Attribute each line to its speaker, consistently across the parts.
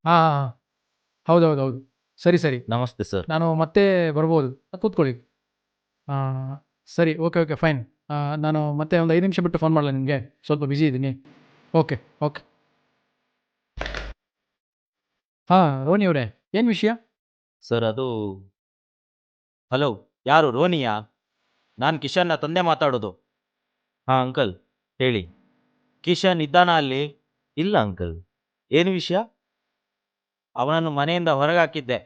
Speaker 1: ಹಾಂ ಹಾಂ ಹಾಂ, ಹೌದೌದು ಹೌದು, ಸರಿ ಸರಿ,
Speaker 2: ನಮಸ್ತೆ ಸರ್.
Speaker 1: ನಾನು ಮತ್ತೆ ಬರ್ಬೋದು, ಕೂತ್ಕೊಳ್ಳಿ. ಹಾಂ, ಸರಿ, ಓಕೆ ಓಕೆ ಫೈನ್. ನಾನು ಮತ್ತೆ ಒಂದು 5 ನಿಮಿಷ ಬಿಟ್ಟು ಫೋನ್ ಮಾಡಲ್ಲ ನಿಮಗೆ, ಸ್ವಲ್ಪ ಬ್ಯುಸಿ ಇದ್ದೀನಿ. Okay okay. ಹಾಂ ರೋನಿ ಅವರೇ, ಏನು ವಿಷಯ?
Speaker 2: ಸರ್ ಅದು ಹಲೋ, ಯಾರು ರೋನಿಯಾ? ನಾನು ಕಿಶನ್ನ ತಂದೆ ಮಾತಾಡೋದು. ಹಾಂ ಅಂಕಲ್, ಹೇಳಿ. ಕಿಶನ್ ಇದ್ದಾನ ಅಲ್ಲಿ? ಇಲ್ಲ ಅಂಕಲ್. ಏನು ವಿಷಯ? ಅವನನ್ನು ಮನೆಯಿಂದ ಹೊರಗೆ ಹಾಕಿದ್ದೆ,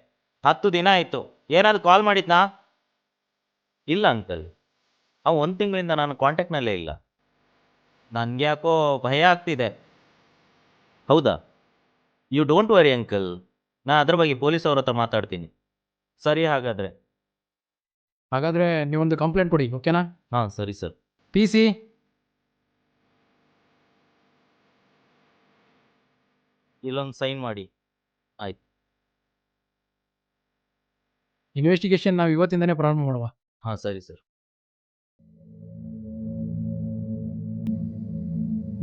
Speaker 2: 10 ದಿನ ಆಯಿತು. ಏನಾದರೂ ಕಾಲ್ ಮಾಡಿದ್ನಾ? ಇಲ್ಲ ಅಂಕಲ್, ಅವ 1 ತಿಂಗಳಿಂದ ನಾನು ಕಾಂಟ್ಯಾಕ್ಟ್ನಲ್ಲೇ ಇಲ್ಲ. ನನಗೆ ಯಾಕೋ ಭಯ ಆಗ್ತಿದೆ. ಹೌದಾ? ಯು ಡೋಂಟ್ ವರಿ ಅಂಕಲ್, ನಾನು ಅದ್ರ ಬಗ್ಗೆ ಪೊಲೀಸ್ ಅವ್ರ ಹತ್ರ ಮಾತಾಡ್ತೀನಿ. ಸರಿ ಹಾಗಾದರೆ.
Speaker 1: ಹಾಗಾದರೆ ನೀವೊಂದು ಕಂಪ್ಲೇಂಟ್ ಕೊಡಿ, ಓಕೆನಾ?
Speaker 2: ಹಾಂ ಸರಿ ಸರ್.
Speaker 1: ಪಿ ಸಿ,
Speaker 2: ಇಲ್ಲೊಂದು ಸೈನ್ ಮಾಡಿ. ಆಯ್ತು.
Speaker 1: ಇನ್ವೆಸ್ಟಿಗೇಷನ್ ನಾವು ಇವತ್ತಿಂದನೇ ಪ್ರಾರಂಭ ಮಾಡುವ.
Speaker 2: ಹಾಂ ಸರಿ ಸರ್.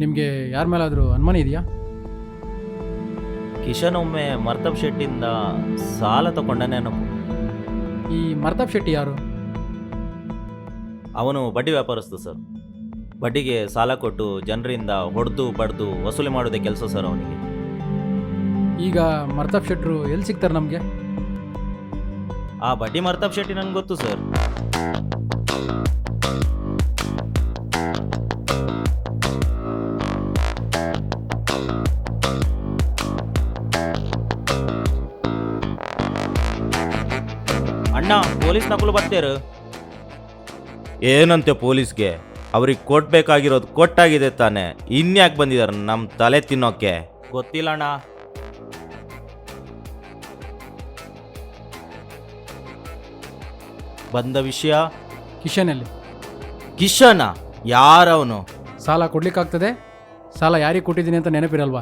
Speaker 1: ನಿಮಗೆ ಯಾರ ಮೇಲಾದರೂ ಅನುಮಾನ ಇದೆಯಾ?
Speaker 2: ಕಿಶನ್ ಒಮ್ಮೆ ಮರ್ತಬ್ ಶೆಟ್ಟಿಂದ ಸಾಲ ತಗೊಂಡ ನೆನಪು.
Speaker 1: ಈ ಮರ್ತಾಪ್ ಶೆಟ್ಟಿ ಯಾರು?
Speaker 2: ಅವನು ಬಡ್ಡಿ ವ್ಯಾಪಾರಸ್ಥ ಸರ್. ಬಡ್ಡಿಗೆ ಸಾಲ ಕೊಟ್ಟು ಜನರಿಂದ ಹೊಡೆದು ಬಡ್ದು ವಸೂಲಿ ಮಾಡೋದೇ ಕೆಲಸ ಸರ್ ಅವನಿಗೆ.
Speaker 1: ಈಗ ಮರ್ತಾಪ್ ಶೆಟ್ರು ಎಲ್ಲಿ ಸಿಗ್ತಾರೆ ನಮಗೆ?
Speaker 2: ಆ ಬಡ್ಡಿ ಮರ್ತಬ್ ಶೆಟ್ಟಿ ನನಗೆ ಗೊತ್ತು ಸರ್. ಅಣ್ಣ, ಪೊಲೀಸ್ ನಕಲು ಬರ್ತೇರು. ಏನಂತೆ ಪೊಲೀಸ್ಗೆ? ಅವ್ರಿಗೆ ಕೊಡ್ಬೇಕಾಗಿರೋದು ಕೊಟ್ಟಾಗಿದೆ ತಾನೆ, ಇನ್ಯಾಕೆ ಬಂದಿದ್ದಾರೆ ನಮ್ಮ ತಲೆ ತಿನ್ನೋಕೆ? ಗೊತ್ತಿಲ್ಲ ಅಣ್ಣ. ಬಂದ ವಿಷಯ?
Speaker 1: ಕಿಶನಲ್ಲಿ
Speaker 2: ಕಿಶನ? ಯಾರವನು?
Speaker 1: ಸಾಲ ಕೊಡ್ಲಿಕ್ಕಾಗ್ತದೆ? ಸಾಲ ಯಾರಿಗೆ ಕೊಟ್ಟಿದ್ದೀನಿ ಅಂತ ನೆನಪಿರಲ್ವಾ?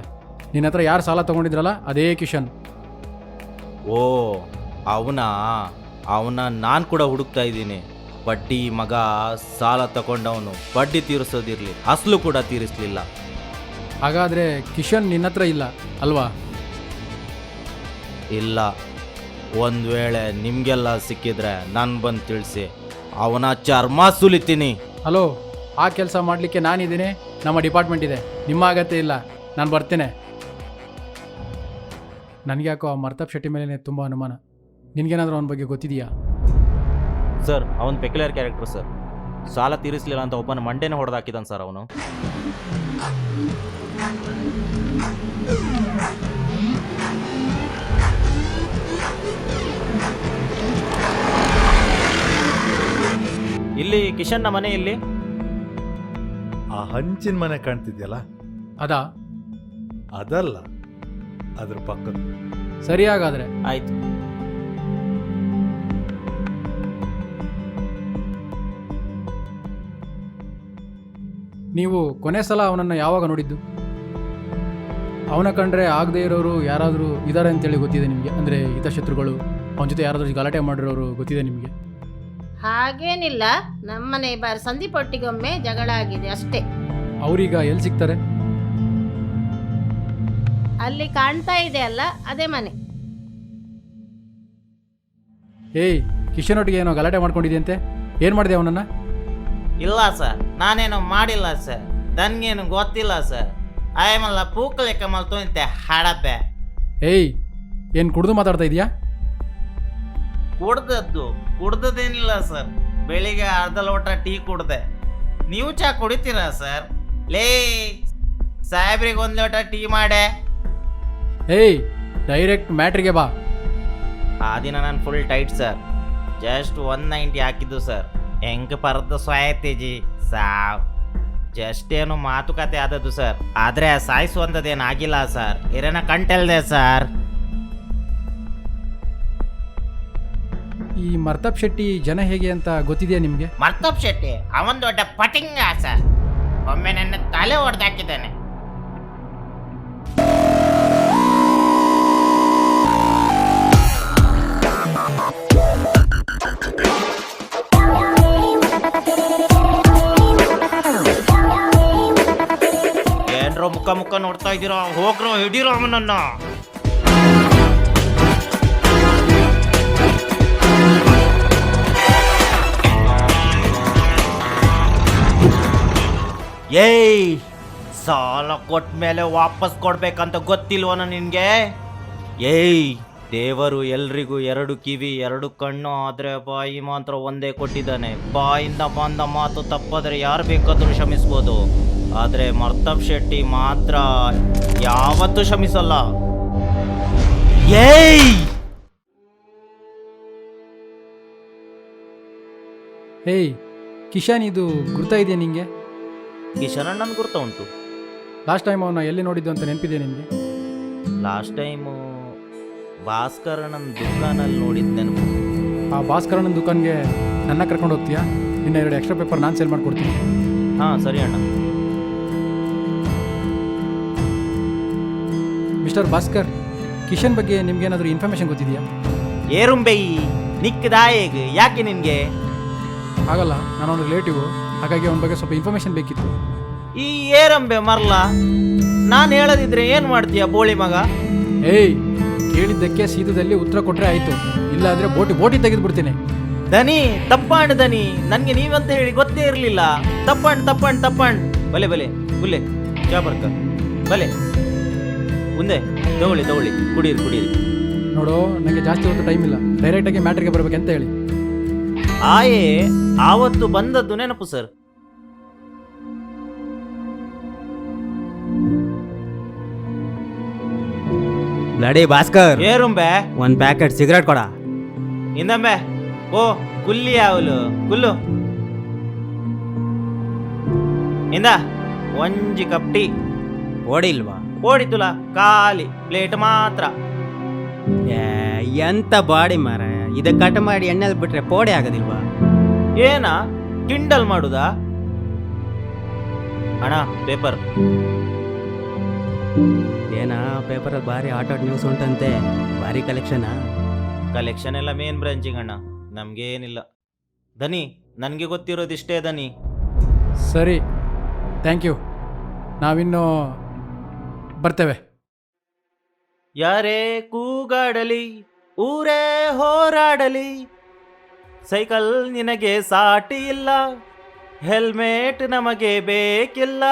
Speaker 1: ನಿನ್ನ ಹತ್ರ ಯಾರು ಸಾಲ ತೊಗೊಂಡಿದ್ರಲ್ಲ ಅದೇ ಕಿಶನ್.
Speaker 2: ಓ ಅವನ ನಾನು ಕೂಡ ಹುಡುಕ್ತಾ ಇದ್ದೀನಿ. ಬಡ್ಡಿ ಮಗ, ಸಾಲ ತಗೊಂಡವನು. ಬಡ್ಡಿ ತೀರಿಸೋದಿರಲಿ, ಅಸಲು ಕೂಡ ತೀರಿಸಲಿಲ್ಲ.
Speaker 1: ಹಾಗಾದರೆ ಕಿಶನ್ ನಿನ್ನ ಹತ್ರ ಇಲ್ಲ ಅಲ್ವಾ?
Speaker 2: ಇಲ್ಲ. ಒಂದು ವೇಳೆ ನಿಮಗೆಲ್ಲ ಸಿಕ್ಕಿದ್ರೆ ನಾನು ಬಂದು ತಿಳಿಸಿ, ಅವನ ಚರ್ಮ ಸುಲಿತೀನಿ.
Speaker 1: ಹಲೋ, ಆ ಕೆಲಸ ಮಾಡಲಿಕ್ಕೆ ನಾನಿದ್ದೀನಿ, ನಮ್ಮ ಡಿಪಾರ್ಟ್ಮೆಂಟ್ ಇದೆ, ನಿಮ್ಮ ಅಗತ್ಯ ಇಲ್ಲ. ನಾನು ಬರ್ತೇನೆ. ನನಗೆ ಯಾಕೋ ಆ ಮರ್ತಾಪ್ ಶೆಟ್ಟಿ ಮೇಲೆ ತುಂಬ ಅನುಮಾನ. ನಿನಗೇನಾದರೂ ಅವನ ಬಗ್ಗೆ ಗೊತ್ತಿದೆಯಾ?
Speaker 2: ಸರ್, ಅವನು ಪೆಕ್ಯುಲರ್ ಕ್ಯಾರೆಕ್ಟರ್ ಸರ್. ಸಾಲ ತೀರಿಸಲಿಲ್ಲ ಅಂತ ಒಬ್ಬನ ಮಂಡೆನೇ ಹೊಡೆದಾಕಿದ್ದಾನೆ ಸರ್ ಅವನು. ಇಲ್ಲಿ ಕಿಶನ್ನ ಮನೆ ಇಲ್ಲಿ.
Speaker 3: ಆ ಹಂಚಿನ ಮನೆ ಕಾಣ್ತಿದ್ಯಲ್ಲ,
Speaker 1: ಅದಾ?
Speaker 3: ಅದಲ್ಲ, ಅದ್ರ ಪಕ್ಕದ.
Speaker 1: ಸರಿ, ಹಾಗಾದರೆ
Speaker 2: ಆಯ್ತು.
Speaker 1: ನೀವು ಕೊನೆ ಸಲ ಅವನನ್ನು ಯಾವಾಗ ನೋಡಿದ್ದು? ಅವನ ಕಂಡ್ರೆ ಆಗದೇ ಇರೋರು ಯಾರಾದರೂ ಇದ್ದಾರೆ ಅಂತೇಳಿ ಗೊತ್ತಿದೆ ನಿಮಗೆ? ಅಂದರೆ ಹಿತಶತ್ರುಗಳು, ಅವನ ಜೊತೆ ಯಾರಾದರೂ ಗಲಾಟೆ ಮಾಡಿರೋರು ಗೊತ್ತಿದೆ ನಿಮಗೆ?
Speaker 4: ಹಾಗೇನಿಲ್ಲ, ನಮ್ಮನೆ ಬಾರ್ ಸಂದೀಪ್ ಒಟ್ಟಿಗೊಮ್ಮೆ ಜಗಳ ಆಗಿದೆ ಅಷ್ಟೇ.
Speaker 1: ಅವರೀಗ ಎಲ್ಲಿ ಸಿಗ್ತಾರೆ?
Speaker 4: ಅಲ್ಲಿ ಕಾಣ್ತಾ ಇದೆ ಅಲ್ಲ, ಅದೇ ಮನೆ.
Speaker 1: ಏಯ್, ಕಿಶನ್ ಒಟ್ಟಿಗೆ ಏನೋ ಗಲಾಟೆ ಮಾಡ್ಕೊಂಡಿದೆಯಂತೆ, ಏನು ಮಾಡಿದೆ ಅವನನ್ನು?
Speaker 5: ಇಲ್ಲ ಸರ್, ನಾನೇನು ಮಾಡಿಲ್ಲ ಸರ್. ನನಗೇನು ಗೊತ್ತಿಲ್ಲ ಸರ್. ಆಯಮಲ್ಲ ಪೂಕಲೆ ಕಮಲ್ ತೊಂತೆ ಹಡಪೆ.
Speaker 1: ಏಯ್, ಏನು ಕುಡ್ದು ಮಾತಾಡ್ತಾ ಇದೆಯಾ?
Speaker 5: ಕುಡ್ದದೇನಿಲ್ಲ ಸರ್. ಬೆಳಿಗ್ಗೆ ಅರ್ಧ ಲೋಟ ಟೀ ಕುಡ್ದೆ. ನೀವು ಚಾ ಕುಡಿತೀರಾ ಸರ್? ಲೇ ಸಾಹೇಬ್ರಿಗೆ 1 ಲೋಟ ಟೀ ಮಾಡೆ.
Speaker 1: ಏಯ್, ಡೈರೆಕ್ಟ್ ಮ್ಯಾಟ್ರಿಗೆ ಬಾ.
Speaker 5: ಆ ದಿನ ನಾನು ಫುಲ್ ಟೈಟ್ ಸರ್. ಜಸ್ಟ್ 190 ಹಾಕಿದ್ದು ಸರ್. ಹೆಂಗೆ ಪರದ್ದು ಸಾಯ್ತೀಜಿ ಸಾವ್. ಜಸ್ಟ್ ಏನು ಮಾತುಕತೆ ಆದದ್ದು ಸರ್. ಆದರೆ ಸಾಯಿಸುವಂಥದ್ದೇನು ಆಗಿಲ್ಲ ಸರ್. ಇರೇನ ಕಂಟೆಲ್ದೆ ಸರ್.
Speaker 1: ಈ ಮರ್ತಾಪ್ ಶೆಟ್ಟಿ ಜನ ಹೇಗೆ ಅಂತ ಗೊತ್ತಿದೆಯಾ ನಿಮಗೆ?
Speaker 5: ಮರ್ತಬ್ ಶೆಟ್ಟಿ ಅವನ್ ದೊಡ್ಡ ಪಟಿಂಗ ಸರ್. ಒಮ್ಮೆ ನನ್ನ ತಲೆ ಹೊಡೆದಾಕಿದ್ದಾನೆ. ಏನ್ರೋ ಮುಖ ನೋಡ್ತಾ ಇದ್ದೀರೋ? ಹೋಗ್ರೋ, ಹಿಡೀರೋ ಅವನನ್ನ. ಏಯ್ ಸಾಲ ಕೊಟ್ಟ ಮೇಲೆ ವಾಪಸ್ ಕೊಡ್ಬೇಕಂತ ಗೊತ್ತಿಲ್ವನ ನಿನ್ಗೆ? ಏಯ್ ದೇವರು ಎಲ್ರಿಗೂ 2 ಕಿವಿ 2 ಕಣ್ಣು, ಆದ್ರೆ ಬಾಯಿ ಮಾತ್ರ ಒಂದೇ ಕೊಟ್ಟಿದ್ದಾನೆ. ಬಾಯಿಂದ ಬಂದ ಮಾತು ತಪ್ಪಾದ್ರೆ ಯಾರು ಬೇಕಾದ್ರೂ ಕ್ಷಮಿಸ್ಬೋದು, ಆದ್ರೆ ಮರ್ತಬ್ ಶೆಟ್ಟಿ ಮಾತ್ರ ಯಾವತ್ತೂ ಕ್ಷಮಿಸಲ್ಲ. ಏಯ್
Speaker 1: ಏಯ್ ಕಿಶನ್, ಇದು ಗುರ್ತಾ ಇದೆಯಾ ನಿಂಗೆ?
Speaker 5: ಕಿಶನ್ ಅಣ್ಣನ್ ಗುರ್ತ ಉಂಟು.
Speaker 1: ಲಾಸ್ಟ್ ಟೈಮ್ ಅವನ್ನ ಎಲ್ಲಿ ನೋಡಿದ್ದು ಅಂತ ನೆನಪಿದೆಯಾ ನಿಮಗೆ?
Speaker 5: ಲಾಸ್ಟ್ ಟೈಮು ಭಾಸ್ಕರಣ್ಣನ ದುಕಾನಲ್ಲಿ ನೋಡಿದ್ ನೆನಪು.
Speaker 1: ಆ ಭಾಸ್ಕರಣ್ಣನ ದುಕಾನ್ಗೆ ನನ್ನ ಕರ್ಕೊಂಡು ಹೋಗ್ತೀಯಾ? ಇನ್ನು 2 ಎಕ್ಸ್ಟ್ರಾ ಪೇಪರ್ ನಾನು ಸೇಲ್ ಮಾಡಿಕೊಡ್ತೀನಿ.
Speaker 5: ಹಾಂ ಸರಿ ಅಣ್ಣ.
Speaker 1: ಮಿಸ್ಟರ್ ಭಾಸ್ಕರ್, ಕಿಶನ್ ಬಗ್ಗೆ ನಿಮ್ಗೇನಾದರೂ ಇನ್ಫಾರ್ಮೇಷನ್ ಗೊತ್ತಿದೆಯಾ?
Speaker 5: ಏರುಂಬೆಯಿ ನಿಕ್ದಾಯೇಗ್ ಯಾಕೆ ನಿನ್ಗೆ?
Speaker 1: ಆಗಲ್ಲ, ನಾನು ಅವನ ರಿಲೇಟಿವ್, ಹಾಗಾಗಿ ಅವನ ಬಗ್ಗೆ ಸ್ವಲ್ಪ ಇನ್ಫಾರ್ಮೇಷನ್ ಬೇಕಿತ್ತು.
Speaker 5: ಈ ಏರಂಬೆ ಮರ್ಲ ನಾನು ಹೇಳದಿದ್ರೆ ಏನ್ ಮಾಡ್ತೀಯ ಬೋಳಿ ಮಗ?
Speaker 1: ಏಯ್, ಕೇಳಿದ್ದಕ್ಕೆ ಸೀದದಲ್ಲಿ ಉತ್ತರ ಕೊಟ್ಟರೆ ಆಯಿತು, ಇಲ್ಲಾಂದರೆ ಬೋಟಿ ತೆಗೆದುಬಿಡ್ತೀನಿ.
Speaker 5: ದನಿ ತಪ್ಪಾಣ್ ದನಿ, ನನ್ಗೆ ನೀವಂತ ಹೇಳಿ ಗೊತ್ತೇ ಇರಲಿಲ್ಲ. ತಪ್ಪಾಣ್ ಬಲೆ ಬುಲ್ಲೆ ಜಾಬರ್ಕ ಬಲೆ ಮುಂದೆ ತಗೊಳ್ಳಿ ಕುಡೀರಿ.
Speaker 1: ನೋಡು, ನನಗೆ ಜಾಸ್ತಿ ಹೊತ್ತು ಟೈಮ್ ಇಲ್ಲ, ಡೈರೆಕ್ಟಾಗಿ ಮ್ಯಾಟ್ರಿಗೆ ಬರಬೇಕಂತ ಹೇಳಿ.
Speaker 5: ಆಯೇ ಆವತ್ತು ಬಂದದ್ದು ನೆನಪು ಸರ್.
Speaker 6: ಬ್ಲಡಿ ಭಾಸ್ಕರ್,
Speaker 5: ಏರುಂಬೆ
Speaker 6: 1 ಪ್ಯಾಕೆಟ್ ಸಿಗರೇಟ್ ಕೊಡ.
Speaker 5: ಇಂದಂಬೆ ಓ ಕುಲ್ಲಿ ಅವಲು ಕುಲ್ಲು ಇಂದ ಒಂಜಿ ಕಪ್ ಟೀ
Speaker 6: ಓಡಿಲ್ವಾ?
Speaker 5: ಓಡಿತುಲ ಖಾಲಿ ಪ್ಲೇಟ್ ಮಾತ್ರ.
Speaker 6: ಎಂತ ಬಾಡಿ ಮಾರ, ಇದು ಕಟ್ ಮಾಡಿ ಎಣ್ಣೆಲ್ ಬಿಟ್ರೆ ಪೋಡಿ ಆಗೋದಿಲ್ವಾ?
Speaker 5: ಏನ ಕಿಂಡಲ್ ಮಾಡುದಾ? ಅಣ್ಣ ಪೇಪರ್.
Speaker 6: ಏನ ಪೇಪರ್ ಭಾರಿ ಆಟೋ ನ್ಯೂಸ್ ಉಂಟಂತೆ, ಭಾರಿ ಕಲೆಕ್ಷನ್.
Speaker 5: ಕಲೆಕ್ಷನ್ ಎಲ್ಲ ಮೇನ್ ಬ್ರಾಂಚಿಂಗ್ ಅಣ್ಣ, ನಮ್ಗೇನಿಲ್ಲ. ದನಿ ನನಗೆ ಗೊತ್ತಿರೋದಿಷ್ಟೇ ದನಿ.
Speaker 1: ಸರಿ, ಥ್ಯಾಂಕ್ ಯು, ನಾವಿನ್ನು ಬರ್ತೇವೆ.
Speaker 5: ಯಾರೇ ಕೂಗಾಡಲಿ ಊರೇ ಹೋರಾಡಲಿ, ಸೈಕಲ್ ನಿನಗೆ ಸಾಟಿ ಇಲ್ಲ, ಹೆಲ್ಮೆಟ್ ನಮಗೆ ಬೇಕಿಲ್ಲ.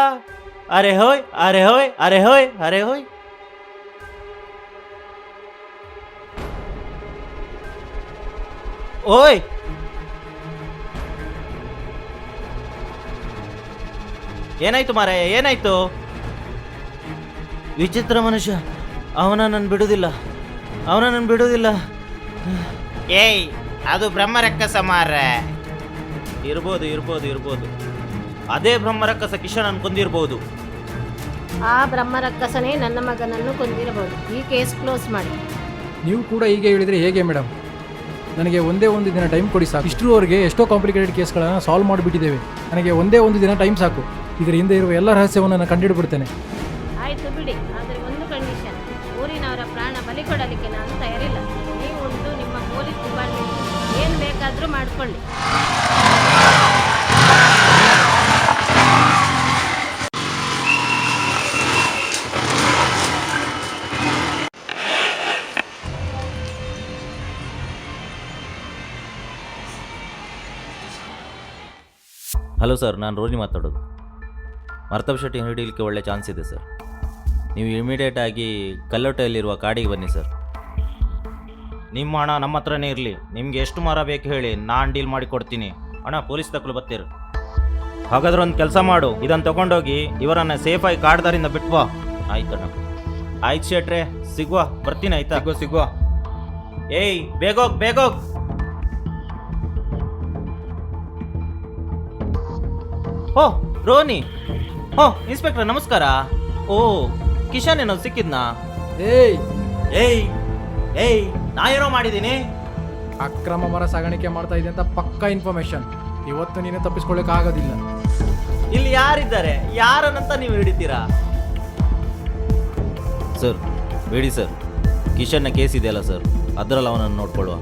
Speaker 5: ಅರೆ ಹೋಯ್ ಅರೆ ಹೋಯ್ ಅರೆ ಹೋಯ್ ಅರೆ ಹೋಯ್. ಓಯ್ ಏನಾಯ್ತು ಮಾರಾಯ, ಏನಾಯ್ತು? ವಿಚಿತ್ರ ಮನುಷ್ಯ, ಅವನ ನನ್ನ ಬಿಡುವುದಿಲ್ಲ. ಏಯ್ ಅದು ಬ್ರಹ್ಮರಕ್ಕಸ ಮಾರ್ರೆ. ಇರ್ಬೋದು. ಅದೇ ಬ್ರಹ್ಮರಕ್ಕಸ ಕಿಶನ್ ಕೊಂದಿರ್ಬೋದು.
Speaker 4: ಆ ಬ್ರಹ್ಮರಕ್ಕಸನೇ ನನ್ನ ಮಗನನ್ನು ಕೊಂದಿರಬಹುದು. ಈ ಕೇಸ್ ಕ್ಲೋಸ್ ಮಾಡಿ.
Speaker 1: ನೀವು ಕೂಡ ಹೀಗೆ ಹೇಳಿದರೆ ಹೇಗೆ ಮೇಡಮ್? ನನಗೆ ಒಂದೇ ಒಂದು ದಿನ ಟೈಮ್ ಕೊಡಿ ಸಾಕು. ಇಷ್ಟರವರೆಗೆ ಎಷ್ಟೋ ಕಾಂಪ್ಲಿಕೇಟೆಡ್ ಕೇಸ್ಗಳನ್ನು ಸಾಲ್ವ್ ಮಾಡಿಬಿಟ್ಟಿದ್ದೇವೆ. ನನಗೆ ಒಂದೇ ಒಂದು ದಿನ ಟೈಮ್ ಸಾಕು. ಇದರ ಹಿಂದೆ ಇರುವ ಎಲ್ಲ ರಹಸ್ಯವನ್ನು ನಾನು ಕಂಡುಹಿಡಿಬಿಡ್ತೇನೆ.
Speaker 4: ಆಯ್ತು ಬಿಡಿ, ಆದರೆ ಒಂದು ಕಂಡೀಷನ್, ಊರಿನವರ ಪ್ರಾಣ ಬಲಿ ಕೊಡಲಿಕ್ಕೆ ನಾನು ತಯಾರಿಲ್ಲ. ನೀವು ಒಂದು ನಿಮ್ಮ ಪೊಲೀಸ್ ಡಿಪಾರ್ಟ್ಮೆಂಟ್ ಏನು ಬೇಕಾದರೂ ಮಾಡಿಕೊಳ್ಳಿ.
Speaker 5: ಹಲೋ ಸರ್, ನಾನು ರೋನಿ ಮಾತಾಡೋದು. ಮರ್ತಬ್ ಶೆಟ್ಟಿ ಹಿಡಿಯಲಿಕ್ಕೆ ಒಳ್ಳೆ ಚಾನ್ಸ್ ಇದೆ ಸರ್. ನೀವು ಇಮಿಡಿಯೇಟಾಗಿ ಕಲ್ಲೋಟೆಯಲ್ಲಿರುವ ಕಾಡಿಗೆ ಬನ್ನಿ ಸರ್. ನಿಮ್ಮ ಹಣ ನಮ್ಮ ಹತ್ರನೇ ಇರಲಿ. ನಿಮ್ಗೆ ಎಷ್ಟು ಮರ ಬೇಕು ಹೇಳಿ, ನಾನು ಡೀಲ್ ಮಾಡಿ ಕೊಡ್ತೀನಿ. ಅಣ್ಣ ಪೊಲೀಸ್ ತಕ್ಕಲು ಬರ್ತೀರ. ಹಾಗಾದ್ರೆ ಒಂದು ಕೆಲಸ ಮಾಡು, ಇದನ್ನು ತಗೊಂಡೋಗಿ ಇವರನ್ನು ಸೇಫಾಗಿ ಕಾಡ್ದಾರಿಂದ ಬಿಟ್ವಾ. ಆಯ್ತಣ್ಣ. ಆಯ್ತು ಶೆಟ್ರೆ, ಸಿಗುವ, ಬರ್ತೀನಿ. ಆಯ್ತಾ? ಸಿಗುವ. ಏಯ್ ಬೇಗೋಗ್. ಓ ರೋನಿ, ಓ ಇನ್ಸ್ಪೆಕ್ಟರ್ ನಮಸ್ಕಾರ. ಓ ಕಿಶನ್ ಏನೋ ಸಿಕ್ಕಿದ್ನಾ? ಏಯ್ ನಾ ಏನೋ ಮಾಡಿದ್ದೀನಿ?
Speaker 1: ಅಕ್ರಮ ಮರ ಸಾಗಾಣಿಕೆ ಮಾಡ್ತಾ ಇದೆ ಅಂತ ಪಕ್ಕಾ ಇನ್ಫಾರ್ಮೇಶನ್. ಇವತ್ತು ನೀನು ತಪ್ಪಿಸ್ಕೊಳ್ಳೋಕೆ ಆಗೋದಿಲ್ಲ.
Speaker 5: ಇಲ್ಲಿ ಯಾರಿದ್ದಾರೆ? ಯಾರನ್ನಂತ ನೀವು ಹಿಡಿತೀರಾ? ಸರ್ ಬೇಡಿ ಸರ್, ಕಿಶನ್ನ ಕೇಸ್ ಇದೆಯಲ್ಲ ಸರ್, ಅದರಲ್ಲಿ ಅವನನ್ನು ನೋಡ್ಕೊಳ್ಳುವ.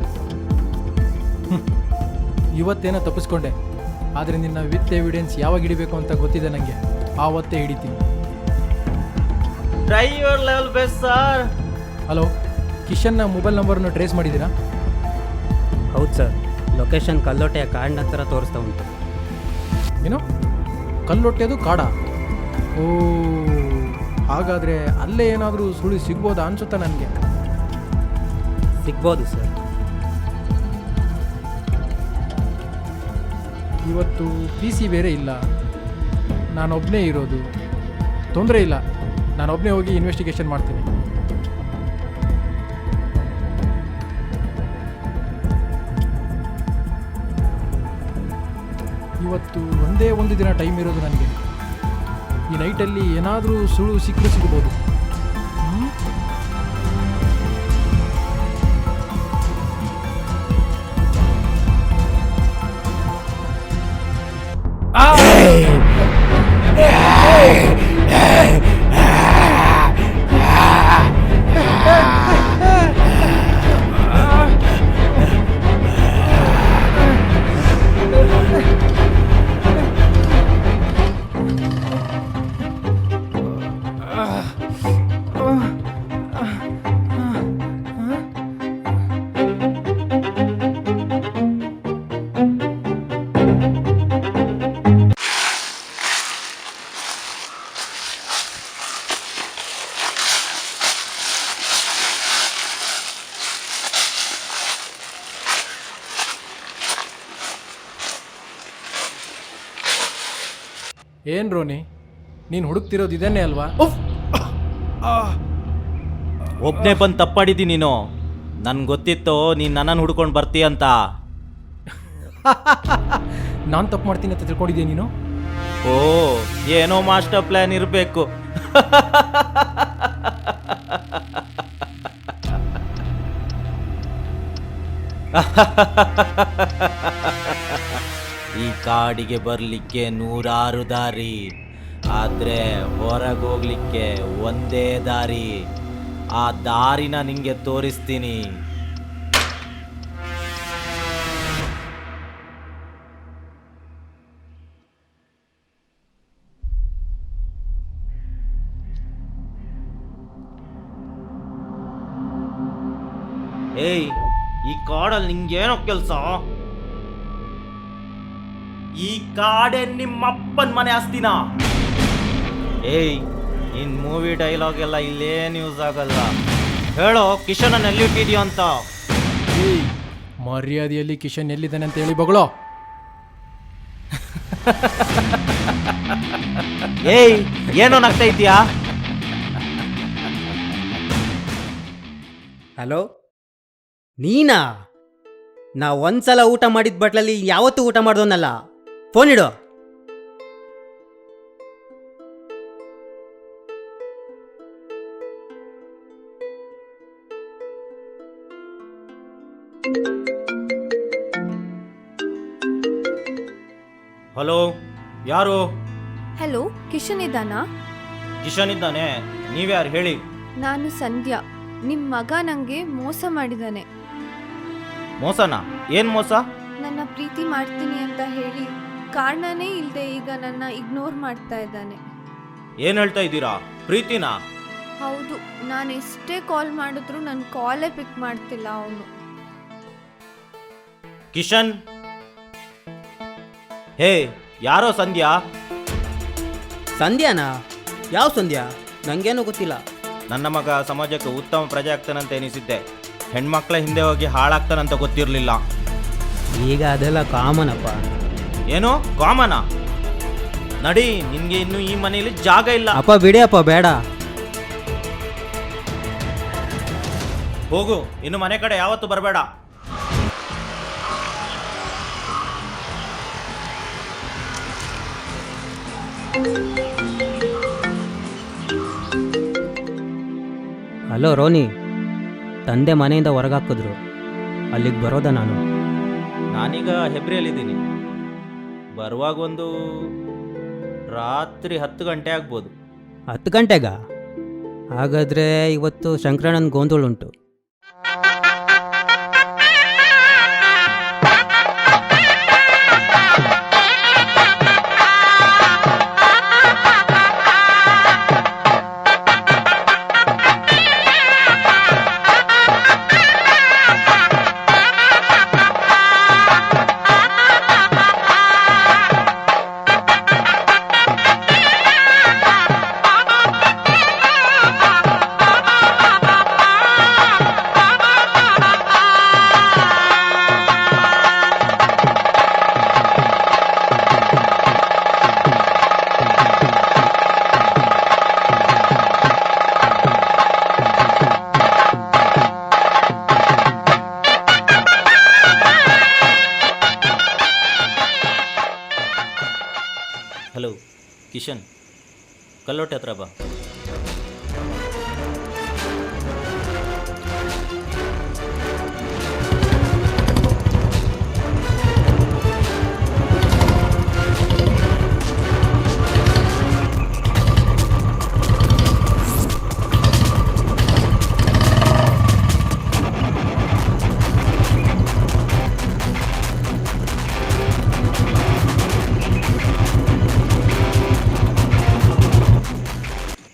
Speaker 1: ಇವತ್ತೇನೋ ತಪ್ಪಿಸ್ಕೊಂಡೆ, ಆದರೆ ನಿನ್ನ ವಿತ್ ಎವಿಡೆನ್ಸ್ ಯಾವಾಗ ಹಿಡಿಬೇಕು ಅಂತ ಗೊತ್ತಿದೆ ನನಗೆ. ಆವತ್ತೇ ಹಿಡಿತೀನಿ.
Speaker 5: Try your level best sir.
Speaker 1: Hello, ಕಿಶನ್ನ ಮೊಬೈಲ್ ನಂಬರನ್ನು ಟ್ರೇಸ್ ಮಾಡಿದ್ದೀರಾ?
Speaker 6: ಹೌದು ಸರ್, ಲೊಕೇಶನ್ ಕಲ್ಲೋಟೆಯ ಕಾಡಿನ ಹತ್ರ ತೋರಿಸ್ತಾ ಉಂಟು.
Speaker 1: ಏನು, ಕಲ್ಲೊಟ್ಟೆದು ಕಾಡ? ಓ, ಹಾಗಾದರೆ ಅಲ್ಲೇ ಏನಾದರೂ ಸುಳಿ ಸಿಗ್ಬೋದಾ ಅನ್ಸುತ್ತಾ ನನಗೆ.
Speaker 6: ಸಿಗ್ಬೋದು ಸರ್.
Speaker 1: ಇವತ್ತು ಪಿ ಸಿ ಬೇರೆ ಇಲ್ಲ, ನಾನೊಬ್ಬನೇ ಇರೋದು. ತೊಂದರೆ ಇಲ್ಲ, ನಾನೊಬ್ಬನೇ ಹೋಗಿ ಇನ್ವೆಸ್ಟಿಗೇಷನ್ ಮಾಡ್ತೀನಿ. ಇವತ್ತು ಒಂದೇ ಒಂದು ದಿನ ಟೈಮ್ ಇರೋದು ನನಗೆ. ಈ ನೈಟಲ್ಲಿ ಏನಾದರೂ ಸುಳು ಸಿಕ್ಕರೂ ಸಿಗ್ಬೋದು. ಹ್ಮ್? ಏನ್ ರೋನಿ, ನೀನು ಹುಡುಕ್ತಿರೋದು ಇದನ್ನೇ ಅಲ್ವಾ?
Speaker 2: ಒಬ್ಬನೇ ಬಂದು ತಪ್ಪಾಡಿದಿ ನೀನು. ನನ್ಗೆ ಗೊತ್ತಿತ್ತು ನೀನು ನನ್ನನ್ನು ಹುಡ್ಕೊಂಡು ಬರ್ತೀಯಂತ.
Speaker 1: ನಾನು ತಪ್ಪು ಮಾಡ್ತೀನಿ ಅಂತ ತಿಳ್ಕೊಂಡಿದ್ಯಾ ನೀನು?
Speaker 2: ಓ, ಏನೋ ಮಾಸ್ಟರ್ ಪ್ಲಾನ್ ಇರಬೇಕು. ಈ ಕಾಡಿಗೆ ಬರಲಿಕ್ಕೆ 100 ದಾರಿ, ಆದ್ರೆ ಹೊರಗೋಗ್ಲಿಕ್ಕೆ ಒಂದೇ ದಾರಿ. ಆ ದಾರಿನ ನಿಂಗೆ ತೋರಿಸ್ತೀನಿ. ಏಯ್, ಈ ಕಾಡಲ್ಲಿ ನಿಂಗೇನೋ ಕೆಲಸ? ಈ ಕಾಡೆ ನಿಮ್ಮಪ್ಪನ ಮನೆ ಆಸ್ತಿನ? ಏಯ್, ಇನ್ ಮೂವಿ ಡೈಲಾಗ್ ಎಲ್ಲ ಇಲ್ಲೇನು ಯೂಸ್ ಆಗಲ್ಲ. ಹೇಳೋ, ಕಿಶನ್ ಎಲ್ಲಿಟ್ಟಿದ್ಯೋ ಅಂತ.
Speaker 1: ಏಯ್, ಮರ್ಯಾದೆಯಲ್ಲಿ ಕಿಶನ್ ಎಲ್ಲಿದ್ದಾನೆ ಅಂತ ಹೇಳಿ ಬಗಳೋ.
Speaker 2: ಏಯ್, ಏನೋ ನಗ್ತಾ ಇದೀಯಾ?
Speaker 6: ಹಲೋ, ನೀನಾ? ನಾ ಒಂದ್ಸಲ ಊಟ ಮಾಡಿದ ಬಟ್ಲಲ್ಲಿ ಯಾವತ್ತೂ ಊಟ ಮಾಡ್ದೋನಲ್ಲ. ಫೋನ್ ಇಡು.
Speaker 2: ಹಲೋ, ಯಾರು?
Speaker 7: ಹಲೋ, ಕಿಶನ್ ಇದ್ದಾನಾ?
Speaker 2: ಕಿಶನ್ ಇದ್ದಾನೆ. ನೀವ್ಯಾರು ಹೇಳಿ?
Speaker 7: ನಾನು ಸಂಧ್ಯಾ. ನಿಮ್ಮ ಮಗ ನನಗೆ ಮೋಸ ಮಾಡಿದ್ದಾನೆ.
Speaker 2: ಮೋಸನಾ? ಏನ್ ಮೋಸ?
Speaker 7: ನನ್ನ ಪ್ರೀತಿ ಮಾಡ್ತೀನಿ ಅಂತ ಹೇಳಿ ಕಾರಣನೇ ಇಲ್ಲದೆ ಈಗ ನನ್ನ ಇಗ್ನೋರ್ ಮಾಡ್ತಾ ಇದ್ದಾನೆ.
Speaker 2: ಏನ್ ಹೇಳ್ತಾ ಇದ್ದೀರಾ? ಪ್ರೀತಿನಾ?
Speaker 7: ಹೌದು, ನಾನು ಎಷ್ಟೇ ಕಾಲ್ ಮಾಡಿದ್ರು ನನ್ನ ಕಾಲೇ ಪಿಕ್ ಮಾಡ್ತಿಲ್ಲ ಅವನು.
Speaker 2: ಕಿಶನ್? ಹೇ, ಯಾರೋ ಸಂಧ್ಯಾ?
Speaker 6: ಸಂಧ್ಯಾನಾ? ಯಾವ ಸಂಧ್ಯಾ? ನಂಗೇನು ಗೊತ್ತಿಲ್ಲ.
Speaker 2: ನನ್ನ ಮಗ ಸಮಾಜಕ್ಕೆ ಉತ್ತಮ ಪ್ರಜೆ ಆಗ್ತಾನಂತ ಎನಿಸಿದ್ದೆ. ಹೆಣ್ಮಕ್ಳ ಹಿಂದೆ ಹೋಗಿ ಹಾಳಾಗ್ತಾನಂತ ಗೊತ್ತಿರಲಿಲ್ಲ.
Speaker 6: ಈಗ ಅದೆಲ್ಲ ಕಾಮನ್ ಅಪ್ಪ.
Speaker 2: ಏನು ಕಾಮನ? ನಡಿ, ನಿನ್ಗೆ ಇನ್ನು ಈ ಮನೆಯಲ್ಲಿ ಜಾಗ ಇಲ್ಲ.
Speaker 6: ಅಪ್ಪ ಬಿಡಿ ಅಪ್ಪ, ಬೇಡ.
Speaker 2: ಹೋಗು, ಇನ್ನು ಮನೆ ಕಡೆ ಯಾವತ್ತೂ ಬರಬೇಡ.
Speaker 6: ಹಲೋ ರೋನಿ, ತಂದೆ ಮನೆಯಿಂದ ಹೊರಗಾಕಿದ್ರು. ಅಲ್ಲಿಗೆ ಬರೋದ ನಾನು?
Speaker 2: ನಾನೀಗ ಹೆಬ್ರಿಯಲ್ಲಿದ್ದೀನಿ. ಬರುವಾಗ ಒಂದು ರಾತ್ರಿ 10 ಗಂಟೆ ಆಗ್ಬೋದು.
Speaker 6: 10 ಗಂಟೆಗ? ಹಾಗಾದರೆ ಇವತ್ತು ಶಂಕರಣ್ಣನ ಗೋಂದೋಳುಂಟು.
Speaker 2: ಕಿಶನ್ ಕಲ್ಲೋಟೆ ಹತ್ರ ಬಾ.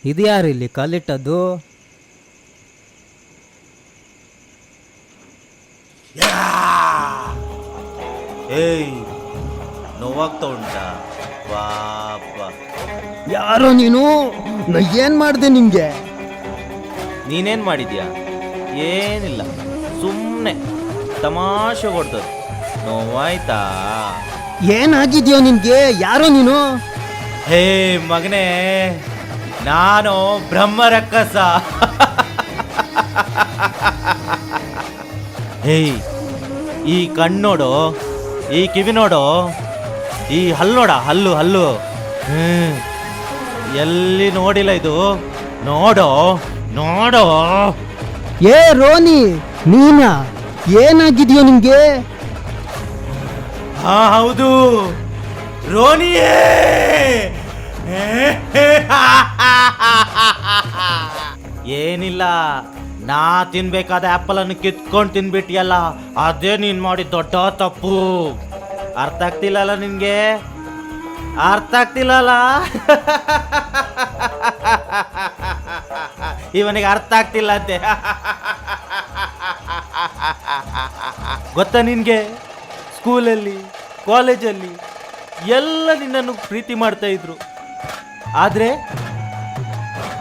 Speaker 6: ಇದು ಯಾರು ಇಲ್ಲಿ ಕಲ್ಲಿಟ್ಟದ್ದು?
Speaker 2: ಏಯ್ ನೋವಾಗ್ತಾ ಉಂಟಾ? ಪಾಪ
Speaker 8: ಯಾರೋ ನೀನು? ನಾ ಏನ್ ಮಾಡ್ದೆ ನಿಂಗೆ?
Speaker 2: ನೀನೇನ್ ಮಾಡಿದ್ಯಾ? ಏನಿಲ್ಲ, ಸುಮ್ಮನೆ ತಮಾಷೆ ಕೊಡ್ತದ. ನೋವಾಯ್ತಾ?
Speaker 8: ಏನಾಗಿದ್ಯೋ ನಿನ್ಗೆ? ಯಾರೋ ನೀನು?
Speaker 2: ಹೇ ಮಗನೇ, ನಾನು ಬ್ರಹ್ಮ ರಕ್ಕಸ. ಹೇಯ್, ಈ ಕಣ್ಣೋಡು, ಈ ಕಿವಿ ನೋಡು, ಈ ಹಲ್ಲು ನೋಡ, ಹಲ್ಲು ಹಲ್ಲು. ಎಲ್ಲಿ ನೋಡಿಲ್ಲ ಇದು? ನೋಡು ನೋಡು.
Speaker 8: ಏ ರೋನಿ, ನೀನಾ? ಏನಾಗಿದ್ಯೋ ನಿಂಗೆ?
Speaker 2: ಹಾ ಹೌದು, ರೋನಿಯೇ. ಏನಿಲ್ಲ, ನಾ ತಿನ್ಬೇಕಾದ ಆಪಲ್ ಅನ್ನು ಕಿತ್ಕೊಂಡು ತಿನ್ಬಿಟ್ಟಿಯಲ್ಲ, ಅದೇ ನೀನ್ ಮಾಡಿದ ದೊಡ್ಡ ತಪ್ಪು. ಅರ್ಥ ಆಗ್ತಿಲ್ಲಲ್ಲ ನಿನ್ಗೆ? ಅರ್ಥ ಆಗ್ತಿಲ್ಲಲ್ಲ? ಇವನಿಗೆ ಅರ್ಥ ಆಗ್ತಿಲ್ಲ ಅಂತೆ. ಗೊತ್ತಾ ನಿನ್ಗೆ, ಸ್ಕೂಲಲ್ಲಿ ಕಾಲೇಜಲ್ಲಿ ಎಲ್ಲ ನಿನ್ನನ್ನು ಪ್ರೀತಿ ಮಾಡ್ತಾ ಇದ್ರು, ಆದ್ರೆ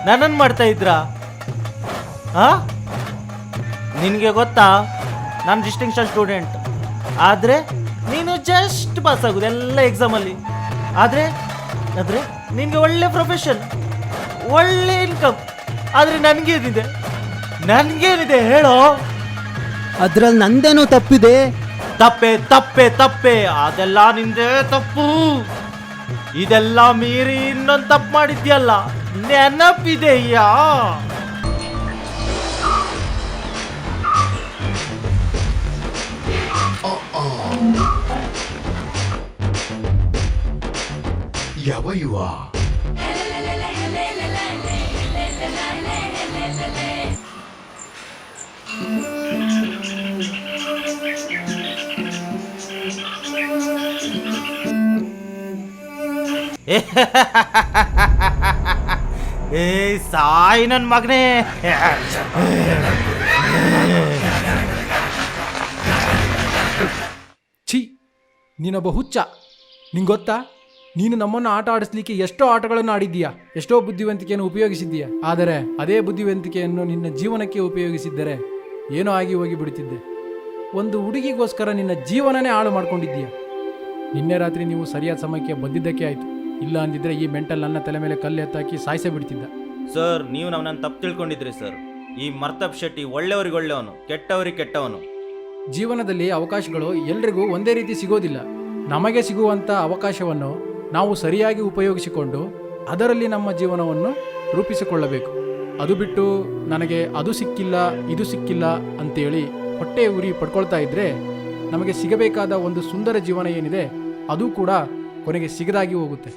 Speaker 2: ನನ್ನನ್ನು ಮಾಡ್ತಾ ಇದ್ರಾ? ನಿನಗೆ ಗೊತ್ತಾ, ನಾನು ಡಿಸ್ಟಿಂಕ್ಷನ್ ಸ್ಟೂಡೆಂಟ್, ಆದರೆ ನೀನು ಜಸ್ಟ್ ಪಾಸ್ ಆಗೋದು ಎಲ್ಲ ಎಕ್ಸಾಮಲ್ಲಿ. ಆದರೆ ಆದರೆ ನಿನಗೆ ಒಳ್ಳೆ ಪ್ರೊಫೆಷನ್, ಒಳ್ಳೆ ಇನ್ಕಮ್, ಆದರೆ ನನಗೇನಿದೆ ಹೇಳೋ?
Speaker 8: ಅದ್ರಲ್ಲಿ ನಂದೇನೋ ತಪ್ಪಿದೆ?
Speaker 2: ತಪ್ಪೆ ತಪ್ಪೆ ತಪ್ಪೆ, ಅದೆಲ್ಲ ನಿಂದೇ ತಪ್ಪು. ಇದೆಲ್ಲ ಮೀರಿ ಇನ್ನೊಂದು ತಪ್ಪು ಮಾಡಿದ್ಯಲ್ಲ, ನೆನಪಿದೆಯಾ?
Speaker 9: ಯಾವ ಇವ?
Speaker 2: ಏ ಸಾಯಿ ನನ್ನ ಮಗನೇ.
Speaker 1: ಛೀ, ನೀನೊಬ್ಬ ಹುಚ್ಚ. ನಿಂಗೆ ಗೊತ್ತಾ, ನೀನು ನಮ್ಮನ್ನು ಆಟ ಆಡಿಸ್ಲಿಕ್ಕೆ ಎಷ್ಟೋ ಆಟಗಳನ್ನು ಆಡಿದ್ದೀಯಾ, ಎಷ್ಟೋ ಬುದ್ಧಿವಂತಿಕೆಯನ್ನು ಉಪಯೋಗಿಸಿದ್ದೀಯಾ. ಆದರೆ ಅದೇ ಬುದ್ಧಿವಂತಿಕೆಯನ್ನು ನಿನ್ನ ಜೀವನಕ್ಕೆ ಉಪಯೋಗಿಸಿದ್ದರೆ ಏನೋ ಆಗಿ ಹೋಗಿ ಬಿಡುತ್ತಿದ್ದೆ. ಒಂದು ಹುಡುಗಿಗೋಸ್ಕರ ನಿನ್ನ ಜೀವನನೇ ಹಾಳು ಮಾಡ್ಕೊಂಡಿದ್ದೀಯಾ. ನಿನ್ನೆ ರಾತ್ರಿ ನೀವು ಸರಿಯಾದ ಸಮಯಕ್ಕೆ ಬಂದಿದ್ದಕ್ಕೆ ಆಯಿತು, ಇಲ್ಲ ಅಂದಿದ್ರೆ ಈ ಮೆಂಟಲ್ ನನ್ನ ತಲೆ ಮೇಲೆ ಕಲ್ಲು ಎತ್ತಾಕಿ ಸಾಯಿಸೇ ಬಿಡ್ತಿದ್ದ.
Speaker 2: ಸರ್, ನೀವು ನಮ್ಮನ್ನು ತಪ್ಪು ತಿಳ್ಕೊಂಡಿದ್ರಿ ಸರ್. ಈ ಮರ್ತಬ್ ಶೆಟ್ಟಿ ಒಳ್ಳೆಯವ್ರಿಗೆ ಒಳ್ಳೆಯವನು, ಕೆಟ್ಟವರಿಗೆ ಕೆಟ್ಟವನು.
Speaker 1: ಜೀವನದಲ್ಲಿ ಅವಕಾಶಗಳು ಎಲ್ರಿಗೂ ಒಂದೇ ರೀತಿ ಸಿಗೋದಿಲ್ಲ. ನಮಗೆ ಸಿಗುವಂಥ ಅವಕಾಶವನ್ನು ನಾವು ಸರಿಯಾಗಿ ಉಪಯೋಗಿಸಿಕೊಂಡು ಅದರಲ್ಲಿ ನಮ್ಮ ಜೀವನವನ್ನು ರೂಪಿಸಿಕೊಳ್ಳಬೇಕು. ಅದು ಬಿಟ್ಟು ನನಗೆ ಅದು ಸಿಕ್ಕಿಲ್ಲ ಇದು ಸಿಕ್ಕಿಲ್ಲ ಅಂತೇಳಿ ಹೊಟ್ಟೆ ಉರಿ ಪಡ್ಕೊಳ್ತಾ ಇದ್ದರೆ ನಮಗೆ ಸಿಗಬೇಕಾದ ಒಂದು ಸುಂದರ ಜೀವನ ಏನಿದೆ ಅದು ಕೂಡ ಕೊನೆಗೆ ಸಿಗದಾಗಿ ಹೋಗುತ್ತೆ.